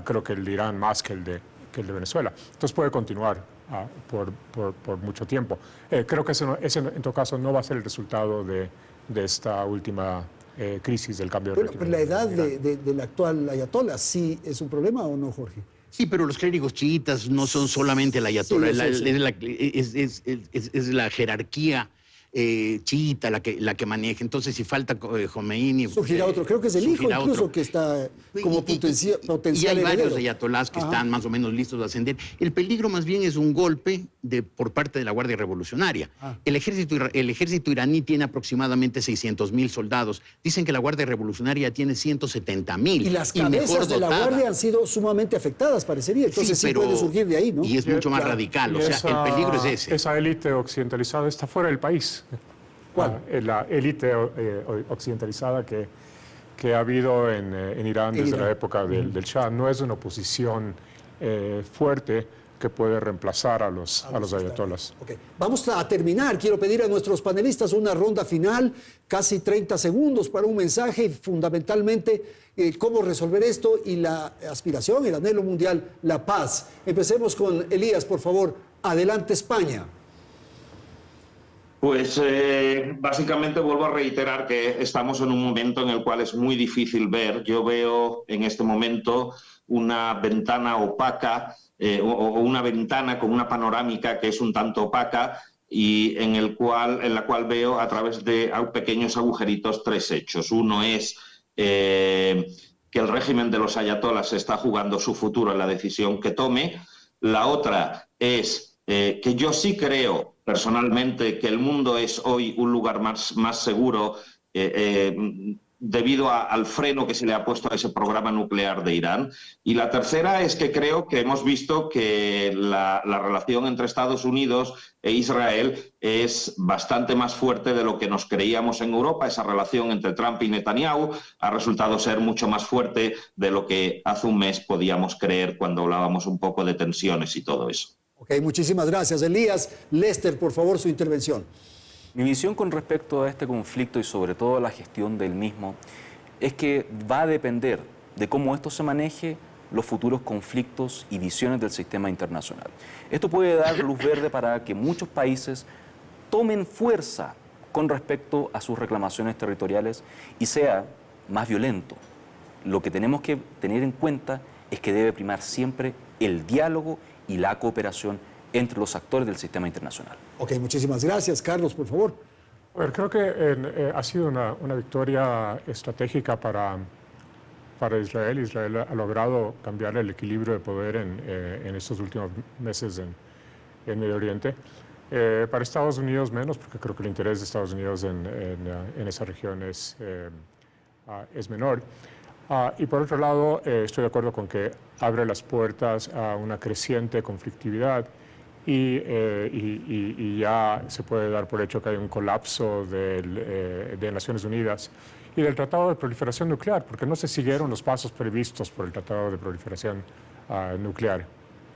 Creo que el de Irán más que el de Venezuela. Entonces puede continuar por mucho tiempo. Creo que ese en todo caso no va a ser el resultado de esta última crisis del cambio de Bueno, régimen. pero la edad del actual ayatolá, ¿sí es un problema o no, Jorge? Sí, pero los clérigos chiitas no son solamente el ayatolá, Sí. es la jerarquía chiita la que maneja. Entonces, si falta Khomeini... Surgirá otro, creo que es el hijo surgirá incluso otro. que está como potencial Y hay varios heredero. ayatolás que Ajá. están más o menos listos a ascender. El peligro más bien es un golpe por parte de la Guardia Revolucionaria. El ejército iraní tiene aproximadamente 600.000 soldados. Dicen que la Guardia Revolucionaria tiene 170.000. Y las mejor cabezas de la dotada. Guardia han sido sumamente afectadas, parecería. Entonces sí pero- puede surgir de ahí, ¿no? Y es mucho más Claro. radical. Y O sea, el peligro es ese. Esa élite occidentalizada está fuera del país. ¿Cuál? La élite occidentalizada que ha habido en Irán desde Irán. la época del Shah no es una oposición fuerte que puede reemplazar a los ayatolás. Ok. Vamos a terminar. Quiero pedir a nuestros panelistas una ronda final, casi 30 segundos para un mensaje, fundamentalmente cómo resolver esto y la aspiración, el anhelo mundial, la paz. Empecemos con Elías, por favor. Adelante, España. Pues básicamente vuelvo a reiterar que estamos en un momento en el cual es muy difícil ver. Yo veo en este momento una ventana opaca o una ventana con una panorámica que es un tanto opaca y en la cual veo a través de pequeños agujeritos tres hechos. Uno es que el régimen de los ayatolás está jugando su futuro en la decisión que tome. La otra es que yo sí creo personalmente que el mundo es hoy un lugar más seguro debido al freno que se le ha puesto a ese programa nuclear de Irán. Y la tercera es que creo que hemos visto que la relación entre Estados Unidos e Israel es bastante más fuerte de lo que nos creíamos en Europa. Esa relación entre Trump y Netanyahu ha resultado ser mucho más fuerte de lo que hace un mes podíamos creer cuando hablábamos un poco de tensiones y todo eso. Ok, muchísimas gracias, Elías. Lester, por favor, su intervención. Mi visión con respecto a este conflicto y sobre todo a la gestión del mismo es que va a depender de cómo esto se maneje los futuros conflictos y visiones del sistema internacional. Esto puede dar luz verde para que muchos países tomen fuerza con respecto a sus reclamaciones territoriales y sea más violento. Lo que tenemos que tener en cuenta es que debe primar siempre el diálogo y la cooperación entre los actores del sistema internacional. Ok, muchísimas gracias. Carlos, por favor. A ver, creo que ha sido una victoria estratégica para Israel. Israel ha logrado cambiar el equilibrio de poder en estos últimos meses en Medio Oriente. Para Estados Unidos menos, porque creo que el interés de Estados Unidos en esa región es menor. Y por otro lado, estoy de acuerdo con que abre las puertas a una creciente conflictividad y ya se puede dar por hecho que hay un colapso de Naciones Unidas y del Tratado de Proliferación Nuclear, porque no se siguieron los pasos previstos por el Tratado de Proliferación Nuclear,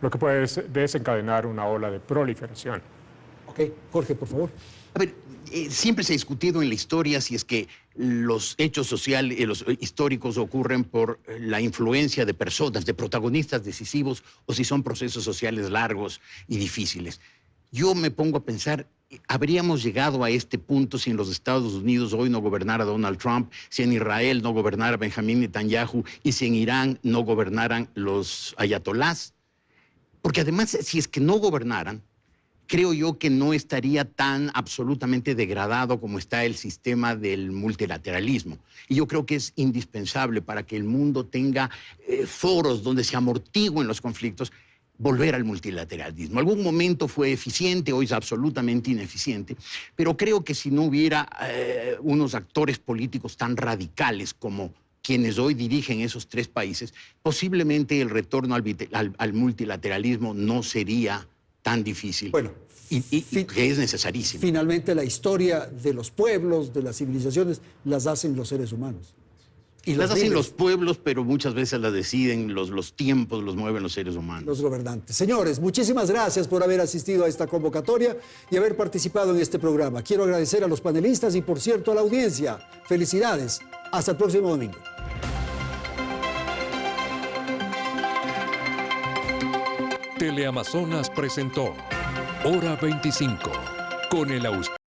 lo que puede desencadenar una ola de proliferación. Ok, Jorge, por favor. A ver, siempre se ha discutido en la historia si es que los hechos sociales, los históricos ocurren por la influencia de personas, de protagonistas decisivos, o si son procesos sociales largos y difíciles. Yo me pongo a pensar, ¿habríamos llegado a este punto si en los Estados Unidos hoy no gobernara Donald Trump, si en Israel no gobernara Benjamín Netanyahu y si en Irán no gobernaran los ayatolás? Porque además, si es que no gobernaran, creo yo que no estaría tan absolutamente degradado como está el sistema del multilateralismo. Y yo creo que es indispensable para que el mundo tenga foros donde se amortigüen los conflictos, volver al multilateralismo. Algún momento fue eficiente, hoy es absolutamente ineficiente, pero creo que si no hubiera unos actores políticos tan radicales como quienes hoy dirigen esos tres países, posiblemente el retorno al multilateralismo no sería tan difícil. Bueno, y que es necesarísimo. Finalmente, la historia de los pueblos, de las civilizaciones, las hacen los seres humanos. Y las hacen líderes, los pueblos, pero muchas veces las deciden, los tiempos los mueven los seres humanos. los gobernantes. Señores, muchísimas gracias por haber asistido a esta convocatoria y haber participado en este programa. Quiero agradecer a los panelistas y, por cierto, a la audiencia. Felicidades. Hasta el próximo domingo. Teleamazonas presentó Hora 25 con el auspicio